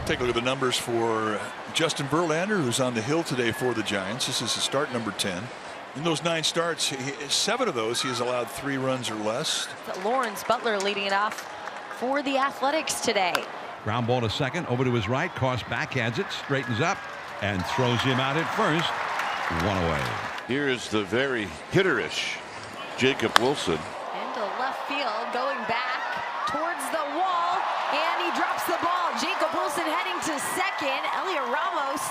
Take a look at the numbers for Justin Verlander, who's on the hill today for the Giants. This is his start number 10. In those 9 starts, 7 of those he has allowed 3 runs or less. Lawrence Butler leading it off for the Athletics today. Ground ball to second, over to his right. Cost backhands it, straightens up, and throws him out at first. 1 away. Here's the very hitterish Jacob Wilson. Into left field, going back towards the wall, and he drops the ball. Jacob Wilson heading to second. Elliot Ramos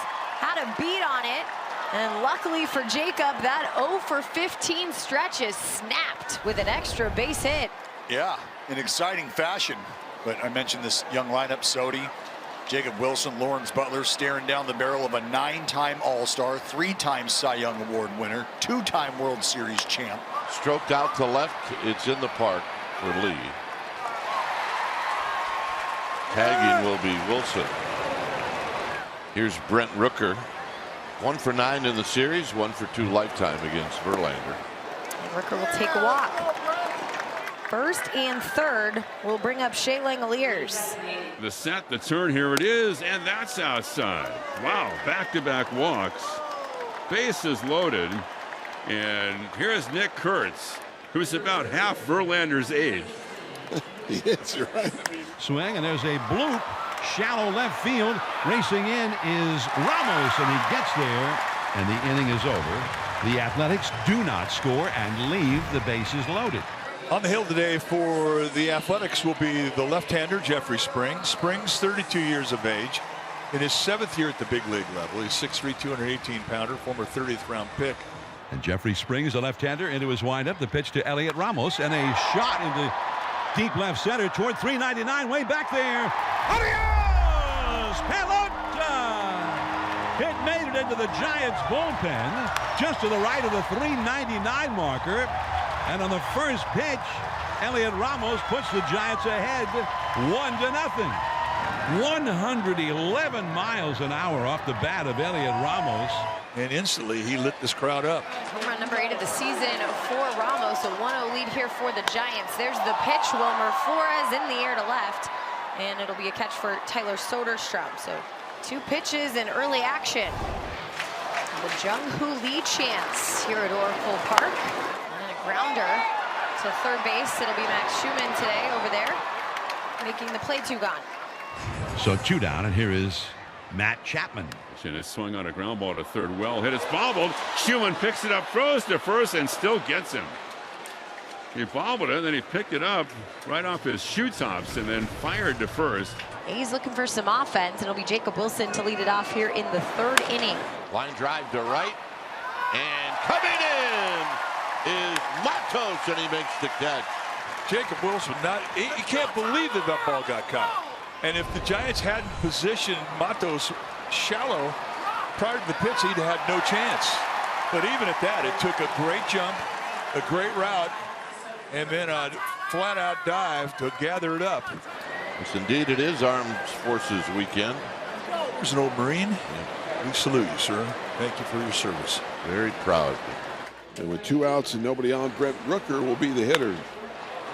had a beat on it. And luckily for Jacob, that 0 for 15 stretch is snapped with an extra base hit. Yeah, in exciting fashion. But I mentioned this young lineup: Sodi, Jacob Wilson, Lawrence Butler, staring down the barrel of a 9-time All-Star, 3-time Cy Young Award winner, 2-time World Series champ. Stroked out to left. It's in the park for Lee. Tagging will be Wilson. Here's Brent Rooker. 1 for 9 in the series, 1 for 2 lifetime against Verlander. And Rooker will take a walk. First and third will bring up Shea Langoliers. The set, the turn, here it is, and that's outside. Wow, back-to-back walks. Bases loaded. And here's Nick Kurtz, who's about half Verlander's age. He is, you're right. Swing, and there's a bloop. Shallow left field. Racing in is Ramos, and he gets there, and the inning is over. The Athletics do not score and leave the bases loaded. On the hill today for the Athletics will be the left-hander Jeffrey Springs. Springs, 32 years of age, in his 7th year at the big league level. He's 6'3", 218-pounder, former 30th round pick. And Jeffrey Springs, the left-hander, into his windup. The pitch to Elliot Ramos, and a shot into deep left center toward 399, way back there. Adios! Pelota! It made it into the Giants bullpen, just to the right of the 399 marker. And on the first pitch, Elliot Ramos puts the Giants ahead 1-0. 111 miles an hour off the bat of Elliot Ramos. And instantly he lit this crowd up. Home run number 8 of the season for Ramos. A 1-0 lead here for the Giants. There's the pitch. Wilmer Flores in the air to left. And it'll be a catch for Tyler Soderstrom. So 2 pitches in early action. The Jung-Hoo Lee chance here at Oracle Park. Grounder to third base. It'll be Max Schumann today over there, making the play 2 gone. So 2 down, and here is Matt Chapman. And it's swung on a ground ball to third. Well hit. It's bobbled. Schumann picks it up, throws to first, and still gets him. He bobbled it, then he picked it up right off his shoe tops and then fired to first. He's looking for some offense. It'll be Jacob Wilson to lead it off here in the 3rd inning. Line drive to right, and coming in is Matos, and he makes the catch. Jacob Wilson, you can't believe that ball got caught. And if the Giants hadn't positioned Matos shallow prior to the pitch, he'd have had no chance. But even at that, it took a great jump, a great route, and then a flat-out dive to gather it up. Yes, indeed, it is Armed Forces Weekend. There's an old Marine. Yeah. We salute you, sir. Thank you for your service. Very proud. And with 2 outs and nobody on, Brent Rooker will be the hitter.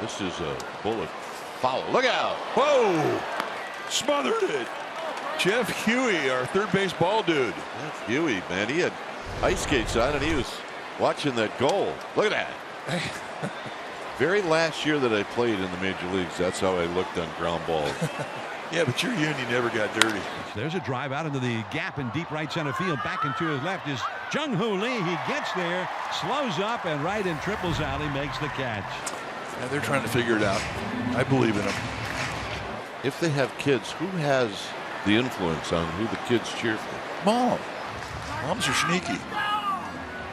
This is a bullet foul. Look out! Whoa! Smothered it. Jeff Huey, our third base ball dude. Jeff Huey, man, he had ice skates on and he was watching that goal. Look at that. Very last year that I played in the major leagues, that's how I looked on ground balls. Yeah, but your uni never got dirty. There's a drive out into the gap in deep right center field. Back into his left is Jung-Hoo Lee. He gets there, slows up, and right in Triple's alley makes the catch. Yeah, they're trying to figure it out. I believe in them. If they have kids, who has the influence on who the kids cheer for? Mom. Moms are sneaky.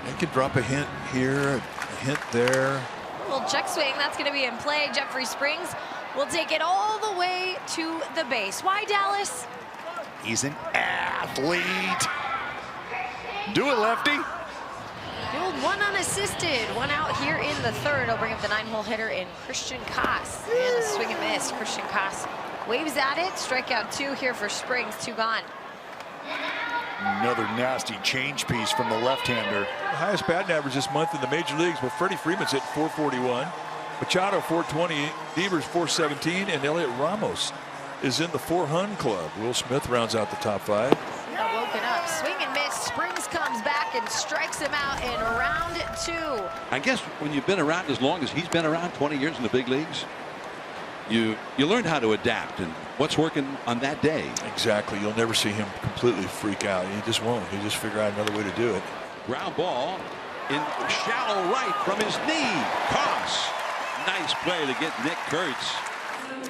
They can drop a hint here, a hint there. A little check swing. That's going to be in play. Jeffrey Springs will take it all the way to the base. Why, Dallas? He's an athlete. Do it, lefty. The old 1 unassisted. 1 out here in the 3rd. He'll bring up the 9-hole hitter in Christian Koss. And a swing and miss. Christian Koss waves at it. Strikeout 2 here for Springs. 2 gone. Another nasty change piece from the left-hander. The highest batting average this month in the major leagues. Well, Freddie Freeman's hit 441. Machado 420, Devers 417, and Elliot Ramos is in the 4-hun club. Will Smith rounds out the top 5. Woken up, swing and miss. Springs comes back and strikes him out in round 2. I guess when you've been around as long as he's been around, 20 years in the big leagues, you learn how to adapt and what's working on that day. Exactly. You'll never see him completely freak out. He just won't. He just figure out another way to do it. Ground ball in shallow right from his knee. Cross. Nice play to get Nick Kurtz.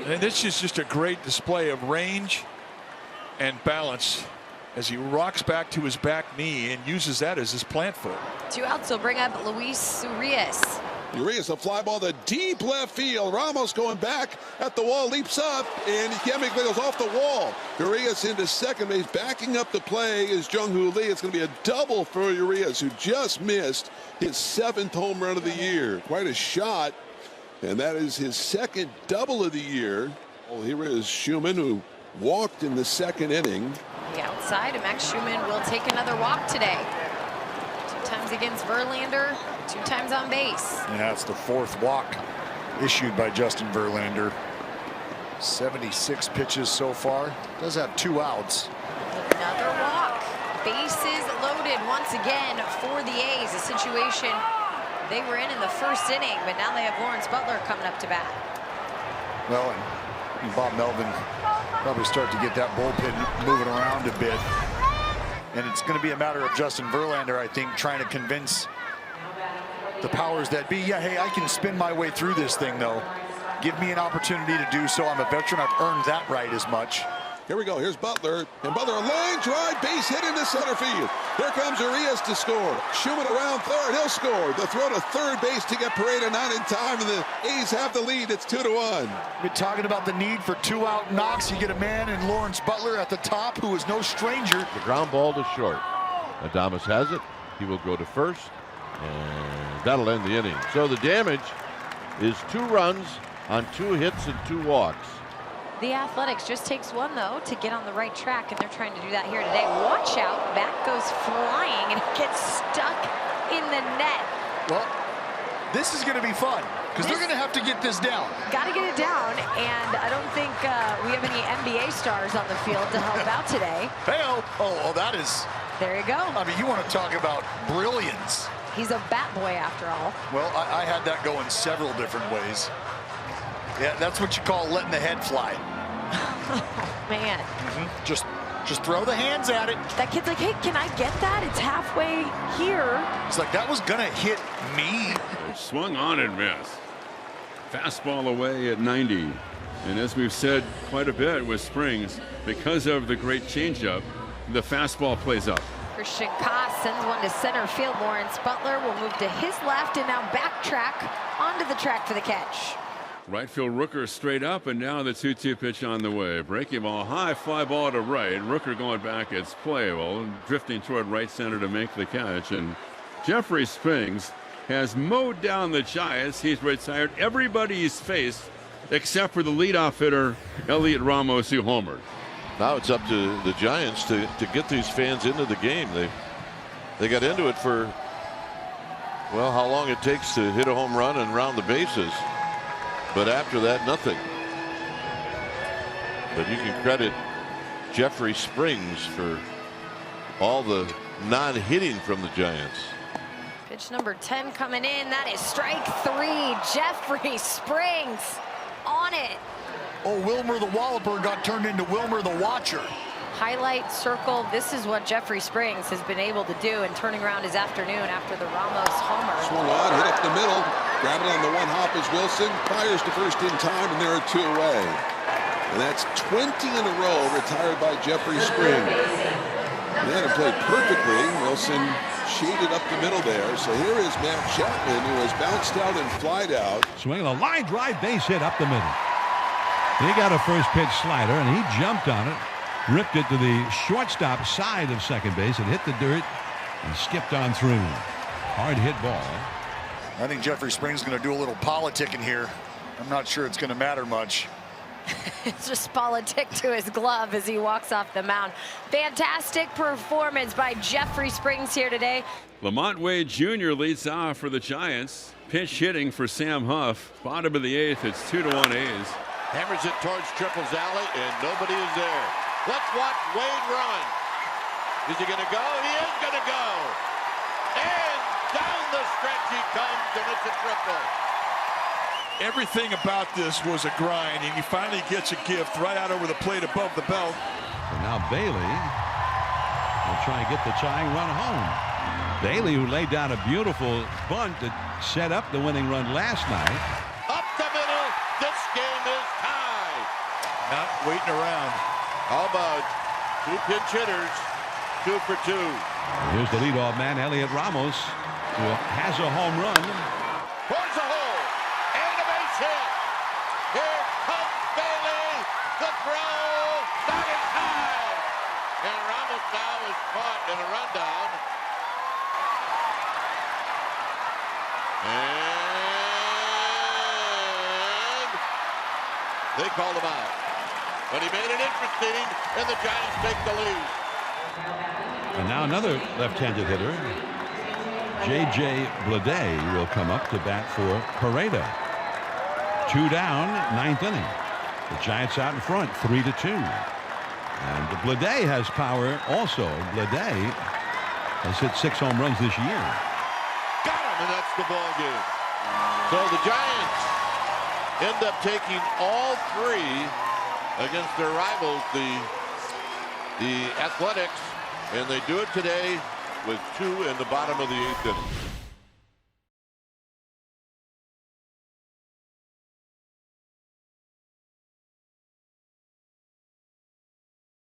And this is just a great display of range and balance as he rocks back to his back knee and uses that as his plant foot. 2 outs will bring up Luis Urias. Urias, a fly ball to deep left field. Ramos going back at the wall, leaps up, and he can't make it, goes off the wall. Urias into second base, backing up the play is Jung-Hoo Lee. It's going to be a double for Urias, who just missed his 7th home run of the year. Quite a shot, and that is his 2nd double of the year. Well, here is Schumann, who walked in the 2nd inning. The outside, and Max Schumann will take another walk today. 2 times against Verlander, 2 times on base. Yeah, it's the 4th walk issued by Justin Verlander. 76 pitches so far. Does have 2 outs. Another walk. Bases loaded once again for the A's. A situation they were in the 1st inning, but now they have Lawrence Butler coming up to bat. Well, and Bob Melvin probably start to get that bullpen moving around a bit. And it's going to be a matter of Justin Verlander, I think, trying to convince the powers that be, yeah, hey, I can spin my way through this thing, though. Give me an opportunity to do so. I'm a veteran. I've earned that right as much. Here we go. Here's Butler. And Butler, a line drive, base hit into center field. Here comes Urias to score. Schumann around third. He'll score. The throw to third base to get Pereira not in time, and the A's have the lead. It's 2-1. We're talking about the need for 2-out knocks. You get a man in Lawrence Butler at the top who is no stranger. The ground ball to short. Adames has it. He will go to first, and that'll end the inning. So the damage is 2 runs on 2 hits and 2 walks. The Athletics just takes 1, though, to get on the right track, and they're trying to do that here today. Watch out. Bat goes flying, and it gets stuck in the net. Well, this is going to be fun, because they're going to have to get this down. Got to get it down, and I don't think we have any NBA stars on the field to help out today. Hey-oh. Oh, that is... There you go. I mean, you want to talk about brilliance. He's a bat boy, after all. Well, I had that go in several different ways. Yeah, that's what you call letting the head fly. Oh, man. Just throw the hands at it. That kid's like, hey, can I get that? It's halfway here. It's like, that was going to hit me. Swung on and missed. Fastball away at 90. And as we've said quite a bit with Springs, because of the great changeup, the fastball plays up. Christian Koss sends one to center field. Lawrence Butler will move to his left and now backtrack onto the track for the catch. Right field Rooker straight up, and now the 2-2 pitch on the way. Breaking ball, high fly ball to right. Rooker going back, it's playable, drifting toward right center to make the catch. And Jeffrey Springs has mowed down the Giants. He's retired everybody he's faced except for the leadoff hitter, Elliot Ramos, who homered. Now it's up to the Giants to get these fans into the game. They got into it for, well, how long it takes to hit a home run and round the bases. But after that, nothing. But you can credit Jeffrey Springs for all the non-hitting from the Giants. Pitch number 10 coming in. That is strike 3. Jeffrey Springs on it. Oh, Wilmer the Walloper got turned into Wilmer the Watcher. Highlight circle. This is what Jeffrey Springs has been able to do in turning around his afternoon after the Ramos homer. Swung on, hit up the middle. Grab it on the 1 hop is Wilson. Fires to first in time, and there are 2 away. And that's 20 in a row retired by Jeffrey Springs. And then it played perfectly. Wilson shaded up the middle there. So here is Matt Chapman, who has bounced out and flied out. Swinging a line drive base hit up the middle. He got a first pitch slider, and he jumped on it, ripped it to the shortstop side of second base. It hit the dirt and skipped on through. Hard hit ball. I think Jeffrey Springs is going to do a little politicking here. I'm not sure it's going to matter much. It's just politic to his glove as he walks off the mound. Fantastic performance by Jeffrey Springs here today. Lamont Wade Jr. leads off for the Giants. Pinch hitting for Sam Huff. Bottom of the 8th, it's 2-1 A's. Hammers it towards Triple's alley, and nobody is there. Let's watch Wade run. Is he going to go? He is going to go. And down the stretch he comes, and it's a triple. Everything about this was a grind, and he finally gets a gift right out over the plate above the belt. And now Bailey will try and get the tying run home. Bailey, who laid down a beautiful bunt that set up the winning run last night. Up the middle. This game is tied. Not waiting around. How about two pinch hitters, 2 for 2. Here's the leadoff man, Elliot Ramos, who has a home run. Towards the hole. And a base hit. Here comes Bailey. The throw. Not in time. And Ramos now is caught in a rundown. And they called him out. But he made it interesting, and the Giants take the lead. And now another left-handed hitter, J.J. Bleday, will come up to bat for Pareda. 2 down, 9th inning. The Giants out in front, 3-2. And Bleday has power also. Bleday has hit 6 home runs this year. Got him, and that's the ball game. So the Giants end up taking all 3 against their rivals, the Athletics, and they do it today with 2 in the bottom of the 8th inning.